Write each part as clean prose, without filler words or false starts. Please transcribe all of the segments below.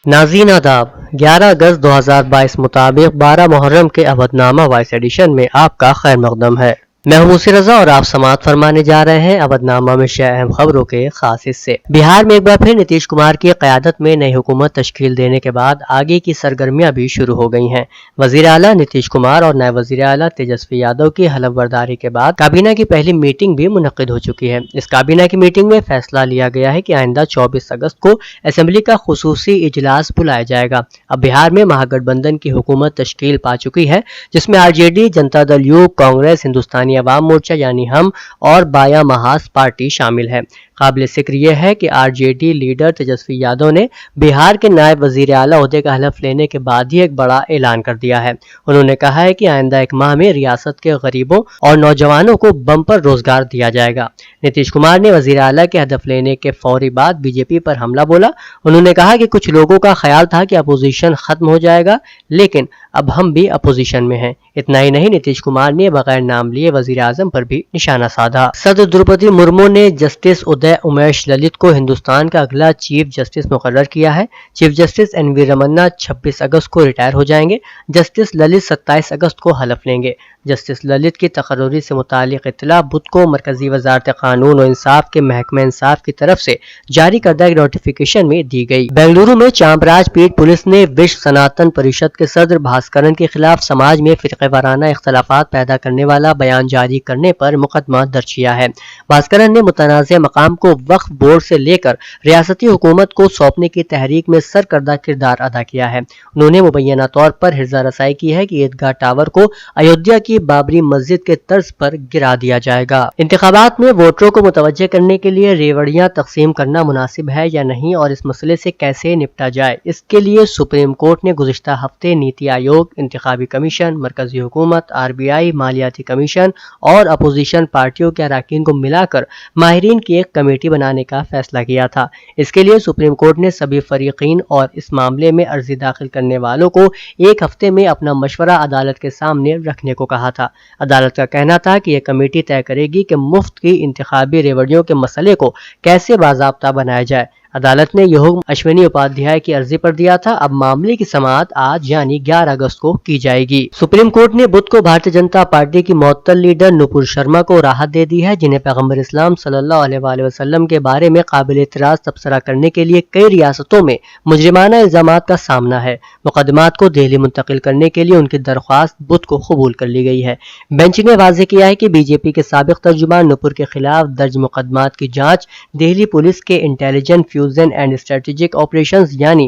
ناظرین آداب، 11 اگست 2022 مطابق 12 محرم کے عہد نامہ وائس ایڈیشن میں آپ کا خیر مقدم ہے۔ میں ہوں موسی رضا اور آپ سماعت فرمانے جا رہے ہیں عہد نامہ میں شہ اہم خبروں کے خاص حصے۔ بہار میں ایک بار پھر نتیش کمار کی قیادت میں نئی حکومت تشکیل دینے کے بعد آگے کی سرگرمیاں بھی شروع ہو گئی ہیں۔ وزیر اعلیٰ نتیش کمار اور نائب وزیر اعلیٰ تیجسوی یادو کی حلف برداری کے بعد کابینہ کی پہلی میٹنگ بھی منعقد ہو چکی ہے۔ اس کابینہ کی میٹنگ میں فیصلہ لیا گیا ہے کہ آئندہ 24 اگست کو اسمبلی کا خصوصی اجلاس بلایا جائے گا۔ اب بہار میں مہا گٹھ بندھن کی حکومت تشکیل پا چکی ہے، جس میں RJD، جنتا دل یو، کانگریس، ہندوستانی عوام مورچہ یعنی ہم اور بایاں محاذ پارٹی شامل ہے۔ قابل ذکر یہ ہے کہ RJD لیڈر تیجسوی یادو نے بہار کے نائب وزیر اعلیٰ عہدے کا حلف لینے کے بعد ہی ایک بڑا اعلان کر دیا ہے۔ انہوں نے کہا ہے کہ آئندہ ایک ماہ میں ریاست کے غریبوں اور نوجوانوں کو بمپر روزگار دیا جائے گا۔ نتیش کمار نے وزیر اعلیٰ کے ہدف لینے کے فوری بعد BJP پر حملہ بولا۔ انہوں نے کہا کہ کچھ لوگوں کا خیال تھا کہ اپوزیشن ختم ہو جائے گا، لیکن اب ہم بھی اپوزیشن میں ہیں۔ اتنا ہی نہیں، نتیش کمار نے بغیر نام لیے وزیر اعظم پر بھی نشانہ سادھا۔ صدر دروپدی مرمو نے جسٹس ادے امیش للت کو ہندوستان کا اگلا چیف جسٹس مقرر کیا ہے۔ چیف جسٹس این وی رمنا 26 اگست کو ریٹائر ہو جائیں گے۔ جسٹس للت 27 اگست کو حلف لیں گے۔ جسٹس للت کی تقرری سے متعلق اطلاع بدھ کو مرکزی وزارت قانون و انصاف کے محکمہ انصاف کی طرف سے جاری کردہ ایک نوٹیفیکیشن میں دی گئی۔ بنگلورو میں چامراج پیٹ پولیس نے وشو سناتن پریشد کے صدر بھاسکرن کے خلاف سماج میں فرقہ وارانہ اختلافات پیدا کرنے والا بیان جاری کرنے پر مقدمہ درج کیا ہے۔ بھاسکرن نے متنازع مقام کو وقف بورڈ سے لے کر ریاستی حکومت کو سونپنے کی تحریک میں سرکردہ کردار ادا کیا ہے۔ انہوں نے مبینہ طور پر حرزہ رسائی کی ہے کہ عیدگاہ ٹاور کو ایودھیا کی بابری مسجد کے طرز پر گرا دیا جائے گا۔ انتخابات میں ووٹروں کو متوجہ کرنے کے لیے ریوڑیاں تقسیم کرنا مناسب ہے یا نہیں اور اس مسئلے سے کیسے نپٹا جائے، اس کے لیے سپریم کورٹ نے گزشتہ ہفتے نیتی آیوگ، انتخابی کمیشن، مرکزی حکومت، RBI، مالیاتی کمیشن اور اپوزیشن پارٹیوں کے اراکین کو ملا کر ماہرین کی ایک کمیٹی بنانے کا فیصلہ کیا تھا۔ اس کے لیے سپریم کورٹ نے سبھی فریقین اور اس معاملے میں عرضی داخل کرنے والوں کو ایک ہفتے میں اپنا مشورہ عدالت کے سامنے رکھنے کو کہا تھا۔ عدالت کا کہنا تھا کہ یہ کمیٹی طے کرے گی کہ مفت کی انتخابی ریوڑیوں کے مسئلے کو کیسے باضابطہ بنایا جائے۔ عدالت نے یہ حکم اشونی اپادھیائے کی عرضی پر دیا تھا۔ اب معاملے کی سماعت آج یعنی 11 اگست کو کی جائے گی۔ سپریم کورٹ نے بدھ کو بھارتیہ جنتا پارٹی کی معطل لیڈر نپور شرما کو راحت دے دی ہے، جنہیں پیغمبر اسلام صلی اللہ علیہ وآلہ وسلم کے بارے میں قابل اعتراض تبصرہ کرنے کے لیے کئی ریاستوں میں مجرمانہ الزامات کا سامنا ہے۔ مقدمات کو دہلی منتقل کرنے کے لیے ان کی درخواست بدھ کو قبول کر لی گئی ہے۔ بینچ نے واضح کیا ہے کہ BJP کے سابق ترجمان نپور کے خلاف درج مقدمات کی جانچ دہلی پولیس کے intelligent fusion and strategic operations یعنی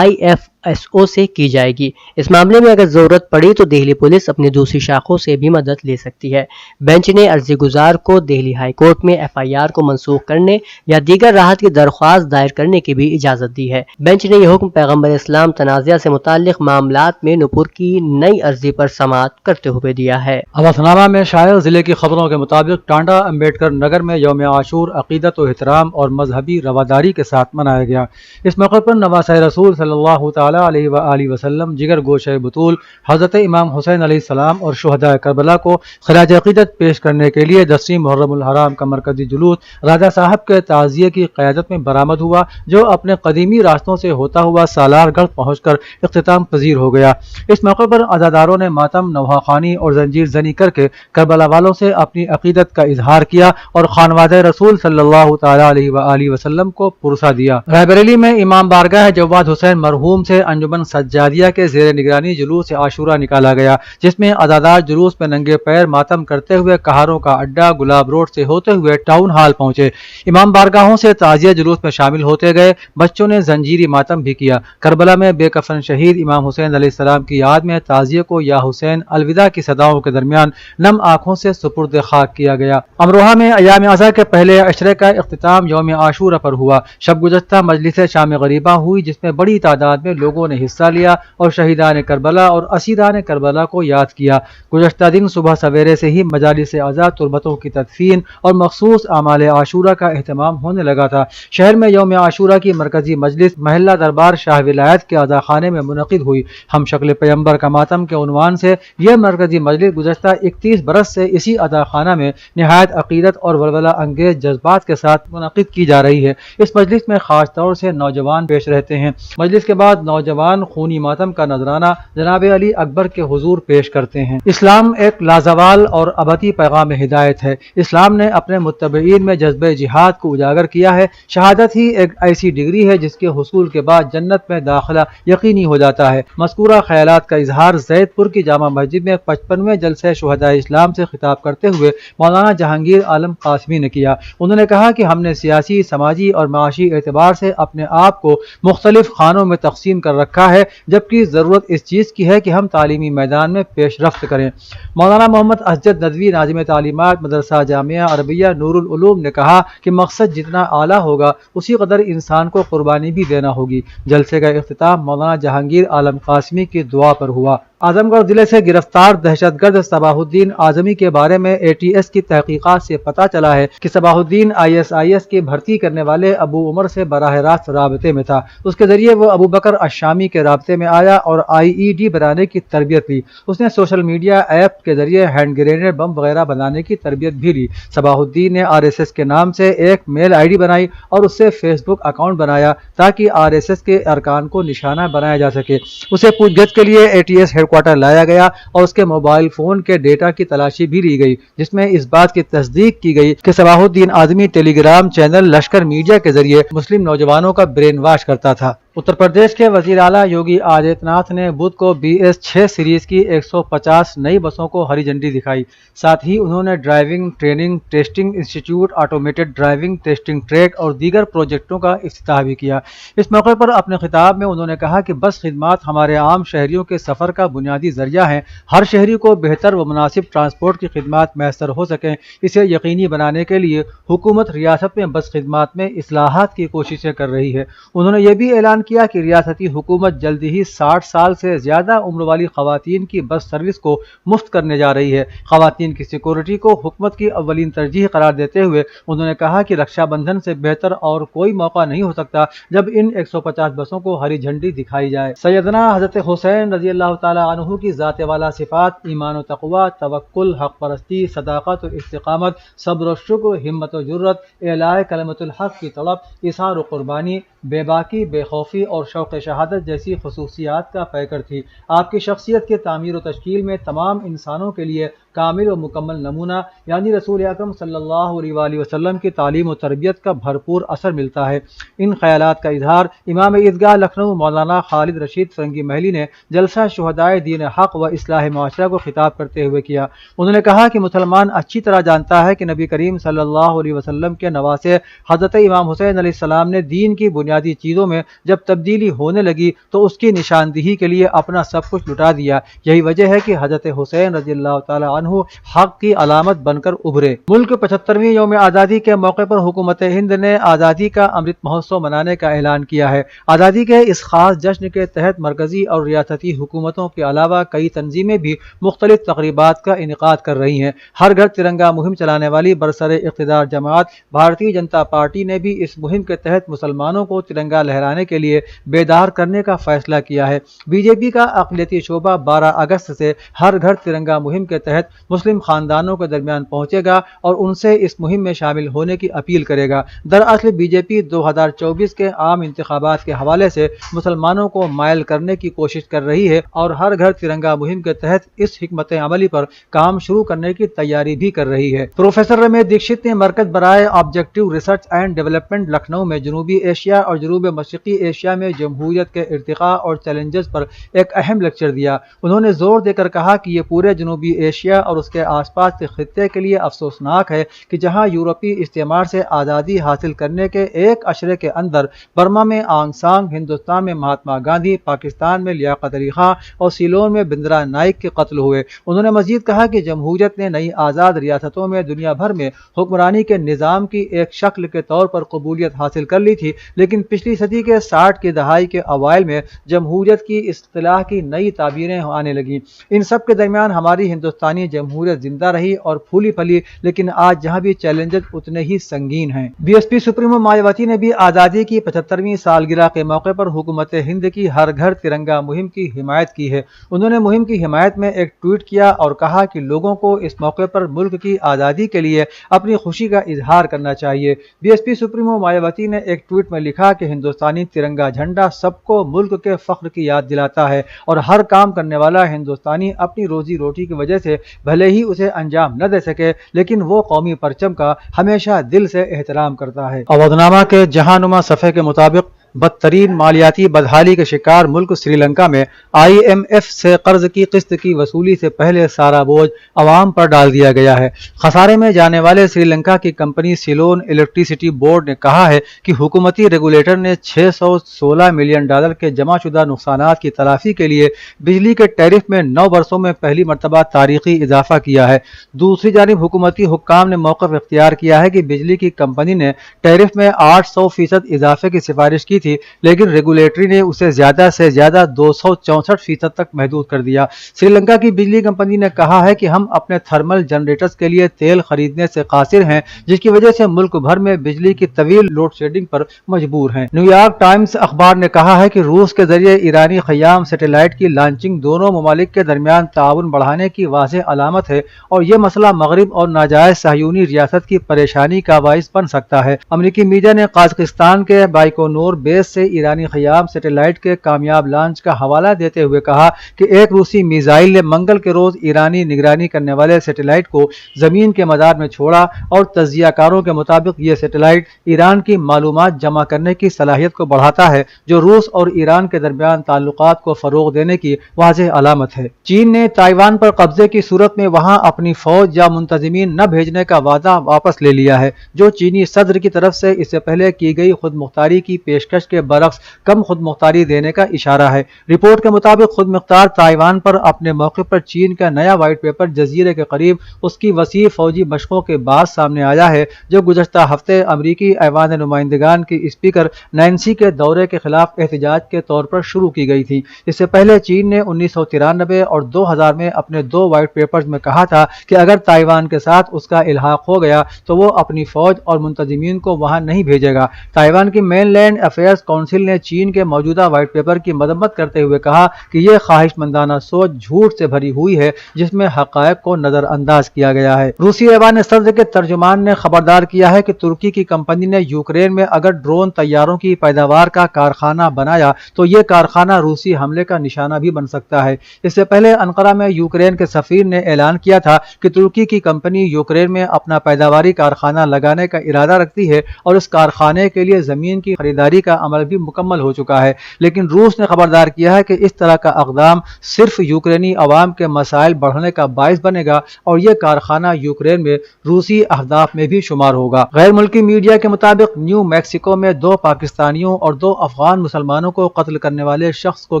IFSO سے کی جائے گی۔ اس معاملے میں اگر ضرورت پڑی تو دہلی پولیس اپنی دوسری شاخوں سے بھی مدد لے سکتی ہے۔ بینچ نے عرضی گزار کو دہلی ہائی کورٹ میں FIR کو منسوخ کرنے یا دیگر راحت کی درخواست دائر کرنے کی بھی اجازت دی ہے۔ بینچ نے یہ حکم پیغمبر اسلام تنازعہ سے متعلق معاملات میں نپور کی نئی عرضی پر سماعت کرتے ہوئے دیا ہے۔ عہدنامہ میں شائع ضلع کی خبروں کے مطابق ٹانڈا امبیڈکر نگر میں یوم عاشور عقیدت و احترام اور مذہبی رواداری کے ساتھ منایا گیا۔ اس موقع پر نواسہ رسول صلی اللہ تعالیٰ علیہ وآلہ وسلم، جگر گوشہ بطول حضرت امام حسین علیہ السلام اور شہداء کربلا کو خراج عقیدت پیش کرنے کے لیے 10ویں محرم الحرام کا مرکزی جلوس راجہ صاحب کے تعزیے کی قیادت میں برآمد ہوا، جو اپنے قدیمی راستوں سے ہوتا ہوا سالار گڑھ پہنچ کر اختتام پذیر ہو گیا۔ اس موقع پر عزاداروں نے ماتم، نوحہ خوانی اور زنجیر زنی کر کے کربلا والوں سے اپنی عقیدت کا اظہار کیا اور خانوادہ رسول صلی اللہ تعالیٰ علیہ وآلہ وسلم کو پرسہ دیا۔ رائے بریلی میں امام بارگاہ جواد حسین مرحوم سے انجمن سجادیہ کے زیر نگرانی جلوس عاشورہ نکالا گیا، جس میں عزادار جلوس میں ننگے پیر ماتم کرتے ہوئے کہاروں کا اڈا گلاب روڈ سے ہوتے ہوئے ٹاؤن ہال پہنچے۔ امام بارگاہوں سے تعزیہ جلوس میں شامل ہوتے گئے۔ بچوں نے زنجیری ماتم بھی کیا۔ کربلا میں بے کفن شہید امام حسین علیہ السلام کی یاد میں تعزیے کو یا حسین الوداع کی صداؤں کے درمیان نم آنکھوں سے سپرد خاک کیا گیا۔ امروہہ میں ایام عزا کے پہلے عشرے کا اختتام یوم عاشورہ پر ہوا۔ شب گزشتہ مجلس شام غریبہ ہوئی، جس میں بڑی تعداد میں لوگوں لوگوں نے حصہ لیا اور شہیدان کربلا اور اسیران کربلا کو یاد کیا۔ گزشتہ دن صبح سویرے سے ہی مجالس عزا تربتوں کی تدفین اور مخصوص اعمال عاشورہ کا اہتمام ہونے لگا تھا۔ شہر میں یوم عاشورہ کی مرکزی مجلس محلہ دربار شاہ ولایت کے عزا خانے میں منعقد ہوئی۔ ہم شکل پیغمبر کا ماتم کے عنوان سے یہ مرکزی مجلس گزشتہ 31 برس سے اسی عزا خانہ میں نہایت عقیدت اور ولولہ انگیز جذبات کے ساتھ منعقد کی جا رہی ہے۔ اس مجلس میں خاص طور سے نوجوان پیش رہتے ہیں۔ مجلس کے بعد نوجوان خونی ماتم کا نذرانہ جناب علی اکبر کے حضور پیش کرتے ہیں۔ اسلام ایک لازوال اور ابدی پیغام ہدایت ہے۔ اسلام نے اپنے متبعین میں جذبہ جہاد کو اجاگر کیا ہے۔ شہادت ہی ایک ایسی ڈگری ہے جس کے حصول کے بعد جنت میں داخلہ یقینی ہو جاتا ہے۔ مذکورہ خیالات کا اظہار زید پور کی جامع مسجد میں 55ویں جلسہ شہدائے اسلام سے خطاب کرتے ہوئے مولانا جہانگیر عالم قاسمی نے کیا۔ انہوں نے کہا کہ ہم نے سیاسی، سماجی اور معاشی اعتبار سے اپنے آپ کو مختلف خانوں میں تقسیم کر رکھا ہے، جبکہ ضرورت اس چیز کی ہے کہ ہم تعلیمی میدان میں پیش رفت کریں۔ مولانا محمد اسجد ندوی ناظم تعلیمات مدرسہ جامعہ عربیہ نور العلوم نے کہا کہ مقصد جتنا اعلیٰ ہوگا اسی قدر انسان کو قربانی بھی دینا ہوگی۔ جلسے کا اختتام مولانا جہانگیر عالم قاسمی کی دعا پر ہوا۔ اعظم گڑھ ضلع سے گرفتار دہشت گرد صباح الدین اعظمی کے بارے میں ATS کی تحقیقات سے پتہ چلا ہے کہ صباح الدین ISIS کی بھرتی کرنے والے ابو عمر سے براہ راست رابطے میں تھا۔ اس کے ذریعے وہ ابو بکر الشامی کے رابطے میں آیا اور IED بنانے کی تربیت لی۔ اس نے سوشل میڈیا ایپ کے ذریعے ہینڈ گرینیڈ بم وغیرہ بنانے کی تربیت بھی لی۔ صباح الدین نے RSS کے نام سے ایک میل ID بنائی اور اس سے فیس بک اکاؤنٹ بنایا تاکہ RSS کے ارکان کو نشانہ بنایا جا سکے۔ اسے پوچھ گچھ کے لیے ATS ہیڈ کوارٹر لایا گیا اور اس کے موبائل فون کے ڈیٹا کی تلاشی بھی لی گئی، جس میں اس بات کی تصدیق کی گئی کہ صباح الدین اعظمی ٹیلی گرام چینل لشکر میڈیا کے ذریعے مسلم نوجوانوں کا برین واش کرتا تھا۔ اتر پردیش کے وزیر اعلیٰ یوگی آدتیہ ناتھ نے بدھ کو BS6 سیریز کی 150 نئی بسوں کو ہری جھنڈی دکھائی۔ ساتھ ہی انہوں نے driving training testing institute, automated driving testing track اور دیگر پروجیکٹوں کا افتتاح بھی کیا۔ اس موقع پر اپنے خطاب میں انہوں نے کہا کہ بس خدمات ہمارے عام شہریوں کے سفر کا بنیادی ذریعہ ہیں۔ ہر شہری کو بہتر و مناسب ٹرانسپورٹ کی خدمات میسر ہو سکیں، اسے یقینی بنانے کے لیے حکومت ریاست میں بس خدمات میں اصلاحات کی کوششیں کر رہی ہے۔ انہوں نے یہ بھی اعلان کیا کہ ریاستی حکومت جلد ہی 60 سال سے زیادہ عمر والی خواتین کی بس سروس کو مفت کرنے جا رہی ہے۔ خواتین کی سیکورٹی کو حکومت کی اولین ترجیح قرار دیتے ہوئے انہوں نے کہا کہ رکشا بندھن سے بہتر اور کوئی موقع نہیں ہو سکتا جب ان 150 بسوں کو ہری جھنڈی دکھائی جائے۔ سیدنا حضرت حسین رضی اللہ تعالیٰ عنہ کی ذات والا صفات ایمان و تقوی، توکل، حق پرستی، صداقت و استقامت، صبر و شکر، ہمت و جرت، اعلاء کلمت الحق کی طلب، اظہار و قربانی، بے باکی، بے خوفی اور شوق شہادت جیسی خصوصیات کا پیکر تھی۔ آپ کی شخصیت کے تعمیر و تشکیل میں تمام انسانوں کے لیے کامل و مکمل نمونہ یعنی رسول اکرم صلی اللہ علیہ وآلہ وسلم کی تعلیم و تربیت کا بھرپور اثر ملتا ہے۔ ان خیالات کا اظہار امام عیدگاہ لکھنؤ مولانا خالد رشید فرنگی محلی نے جلسہ شہدائے دین حق و اصلاح معاشرہ کو خطاب کرتے ہوئے کیا۔ انہوں نے کہا کہ مسلمان اچھی طرح جانتا ہے کہ نبی کریم صلی اللہ علیہ وسلم کے نواسے حضرت امام حسین علیہ السلام نے دین کی بنیادی چیزوں میں جب تبدیلی ہونے لگی تو اس کی نشاندہی کے لیے اپنا سب کچھ لٹا دیا۔ یہی وجہ ہے کہ حضرت حسین رضی اللہ تعالی عنہ حق کی علامت بن کر ابھرے۔ ملک 75ویں یوم آزادی کے موقع پر حکومت ہند نے آزادی کا امرت مہوتسو منانے کا اعلان کیا ہے۔ آزادی کے اس خاص جشن کے تحت مرکزی اور ریاستی حکومتوں کے علاوہ کئی تنظیمیں بھی مختلف تقریبات کا انعقاد کر رہی ہیں۔ ہر گھر ترنگا مہم چلانے والی برسر اقتدار جماعت بھارتیہ جنتا پارٹی نے بھی اس مہم کے تحت مسلمانوں کو ترنگا لہرانے کے لیے بیدار کرنے کا فیصلہ کیا ہے۔ BJP کا اقلیتی شعبہ 12 اگست سے ہر گھر ترنگا مہم کے تحت مسلم خاندانوں کے درمیان پہنچے گا اور ان سے اس مہم میں شامل ہونے کی اپیل کرے گا۔ دراصل BJP 2024 کے عام انتخابات کے حوالے سے مسلمانوں کو مائل کرنے کی کوشش کر رہی ہے اور ہر گھر ترنگا مہم کے تحت اس حکمت عملی پر کام شروع کرنے کی تیاری بھی کر رہی ہے۔ پروفیسر رمیش دیکشت نے مرکز برائے objective research and development Lucknow میں جنوبی ایشیا اور جنوب مشرقی ایشیا میں جمہوریت کے ارتقاء اور چیلنجز پر ایک اہم لیکچر دیا۔ انہوں نے زور دے کر کہا کہ یہ پورے جنوبی ایشیا اور اس کے آس پاس کے خطے کے لیے افسوسناک ہے کہ جہاں یورپی استعمار سے آزادی حاصل کرنے کے ایک عشرے کے اندر برما میں آنگ سان، ہندوستان میں مہاتما گاندھی، پاکستان میں لیاقت علی خان اور سیلون میں بندرا نائک کے قتل ہوئے۔ انہوں نے مزید کہا کہ جمہوریت نے نئی آزاد ریاستوں میں دنیا بھر میں حکمرانی کے نظام کی ایک شکل کے طور پر قبولیت حاصل کر لی تھی، لیکن پچھلی صدی کے 60 کی دہائی کے اوائل میں جمہوریت کی اصطلاح کی نئی تعبیریں آنے لگیں۔ ان سب کے درمیان ہماری ہندوستانی جمہوریت زندہ رہی اور پھولی پھلی، لیکن آج جہاں بھی چیلنجز اتنے ہی سنگین ہیں۔ بی ایس پی سپریمو مایاوتی نے بھی آزادی کی 75ویں سالگرہ کے موقع پر حکومت ہند کی ہر گھر ترنگا مہم کی حمایت کی ہے۔ انہوں نے مہم کی حمایت میں ایک ٹویٹ کیا اور کہا کہ لوگوں کو اس موقع پر ملک کی آزادی کے لیے اپنی خوشی کا اظہار کرنا چاہیے۔ بی ایس پی سپریمو مایاوتی نے ایک ٹویٹ میں لکھا کہ ہندوستانی ترنگا جھنڈا سب کو ملک کے فخر کی یاد دلاتا ہے اور ہر کام کرنے والا ہندوستانی اپنی روزی روٹی کی وجہ سے بھلے ہی اسے انجام نہ دے سکے، لیکن وہ قومی پرچم کا ہمیشہ دل سے احترام کرتا ہے۔ اودھنامہ کے جہانما صفحے کے مطابق بدترین مالیاتی بدحالی کے شکار ملک سری لنکا میں آئی ایم ایف سے قرض کی قسط کی وصولی سے پہلے سارا بوجھ عوام پر ڈال دیا گیا ہے۔ خسارے میں جانے والے سری لنکا کی کمپنی سیلون الیکٹریسٹی بورڈ نے کہا ہے کہ حکومتی ریگولیٹر نے $616 ملین کے جمع شدہ نقصانات کی تلافی کے لیے بجلی کے ٹیرف میں 9 برسوں میں پہلی مرتبہ تاریخی اضافہ کیا ہے۔ دوسری جانب حکومتی حکام نے موقف اختیار کیا ہے کہ بجلی کی کمپنی نے ٹیرف میں 800% اضافے کی سفارش کی تھی، لیکن ریگولیٹری نے اسے زیادہ سے زیادہ 264% تک محدود کر دیا۔ سری لنکا کی بجلی کمپنی نے کہا ہے کہ ہم اپنے تھرمل جنریٹرز کے لیے تیل خریدنے سے قاصر ہیں، جس کی وجہ سے ملک بھر میں بجلی کی طویل لوڈ شیڈنگ پر مجبور ہیں۔ نیو یارک ٹائمز اخبار نے کہا ہے کہ روس کے ذریعے ایرانی خیام سیٹلائٹ کی لانچنگ دونوں ممالک کے درمیان تعاون بڑھانے کی واضح علامت ہے اور یہ مسئلہ مغرب اور ناجائز صہیونی ریاست کی پریشانی کا باعث بن سکتا ہے۔ امریکی میڈیا نے قازقستان کے بائیکونور بیس سے ایرانی خیام سیٹلائٹ کے کامیاب لانچ کا حوالہ دیتے ہوئے کہا کہ ایک روسی میزائل نے منگل کے روز ایرانی نگرانی کرنے والے سیٹلائٹ کو زمین کے مدار میں چھوڑا اور تجزیہ کاروں کے مطابق یہ سیٹلائٹ ایران کی معلومات جمع کرنے کی صلاحیت کو بڑھاتا ہے، جو روس اور ایران کے درمیان تعلقات کو فروغ دینے کی واضح علامت ہے۔ چین نے تائیوان پر قبضے کی صورت میں وہاں اپنی فوج یا منتظمین نہ بھیجنے کا وعدہ واپس لے لیا ہے، جو چینی صدر کی طرف سے اس سے پہلے کی گئی خود مختاری کی پیشکش کے برعکس کم خود مختاری دینے کا اشارہ ہے۔ رپورٹ کے مطابق خود مختار تائیوان پر اپنے موقع پر چین کا نیا وائٹ پیپر جزیرے کے قریب اس کی وسیع فوجی مشقوں کے بعد سامنے آیا ہے، جو گزشتہ ہفتے امریکی ایوان نمائندگان کی اسپیکر نینسی کے دورے کے خلاف احتجاج کے طور پر شروع کی گئی تھی۔ اس سے پہلے چین نے 1993 اور 2000 میں اپنے 2 وائٹ پیپرز میں کہا تھا کہ اگر تائیوان کے ساتھ اس کا الحاق ہو گیا تو وہ اپنی فوج اور منتظمین کو وہاں نہیں بھیجے گا۔ تائیوان کی مین لینڈ افیئرز کونسل نے چین کے موجودہ وائٹ پیپر کی مذمت کرتے ہوئے کہا کہ یہ خواہش مندانہ سوچ جھوٹ سے بھری ہوئی ہے، جس میں حقائق کو نظر انداز کیا گیا ہے۔ روسی ایوان صدر کے ترجمان نے خبردار کیا ہے کہ ترکی کی کمپنی نے یوکرین میں اگر ڈرون طیاروں کی پیداوار کا کارخانہ بنایا تو یہ کارخانہ روسی حملے کا نشانہ بھی بن سکتا ہے۔ اس سے پہلے انقرہ میں یوکرین کے سفیر نے اعلان کیا تھا کہ ترکی کی کمپنی یوکرین میں اپنا پیداواری کارخانہ لگانے کا ارادہ رکھتی ہے اور اس کارخانے کے لیے زمین کی خریداری کا عمل بھی مکمل ہو چکا ہے، لیکن روس نے خبردار کیا ہے کہ اس طرح کا اقدام صرف یوکرینی عوام کے مسائل بڑھنے کا باعث بنے گا اور یہ کارخانہ یوکرین میں روسی اہداف میں بھی شمار ہوگا۔ غیر ملکی میڈیا کے مطابق نیو میکسیکو میں 2 پاکستانیوں اور 2 افغان مسلمانوں کو قتل کرنے والے شخص کو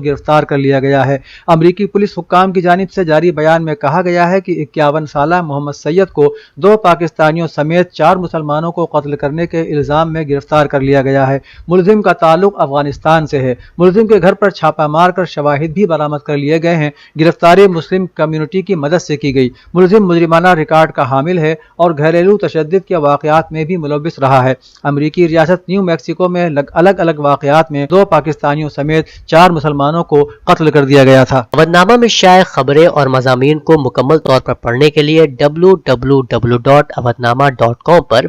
گرفتار کر لیا گیا ہے۔ امریکی پولیس حکام کی جانب سے جاری بیان میں کہا گیا ہے کہ 51 سالہ محمد سید کو 2 پاکستانیوں سمیت 4 مسلمانوں کو قتل کرنے کے الزام میں گرفتار کر لیا گیا ہے۔ ملزم کا تعلق افغانستان سے ہے۔ ملزم کے گھر پر چھاپہ مار کر شواہد بھی برآمد کر لیے گئے ہیں۔ گرفتاری مسلم کمیونٹی کی مدد سے کی گئی۔ ملزم مجرمانہ ریکارڈ کا حامل ہے اور گھریلو تشدد کے واقعات میں بھی ملوث رہا ہے۔ امریکی ریاست نیو میکسیکو میں الگ الگ واقعات میں 2 پاکستانیوں سمیت 4 مسلمانوں کو قتل کر دیا گیا تھا۔ اودھنامہ میں شائع خبریں اور مضامین کو مکمل طور پر پڑھنے کے لیے www.awadhnama.com پر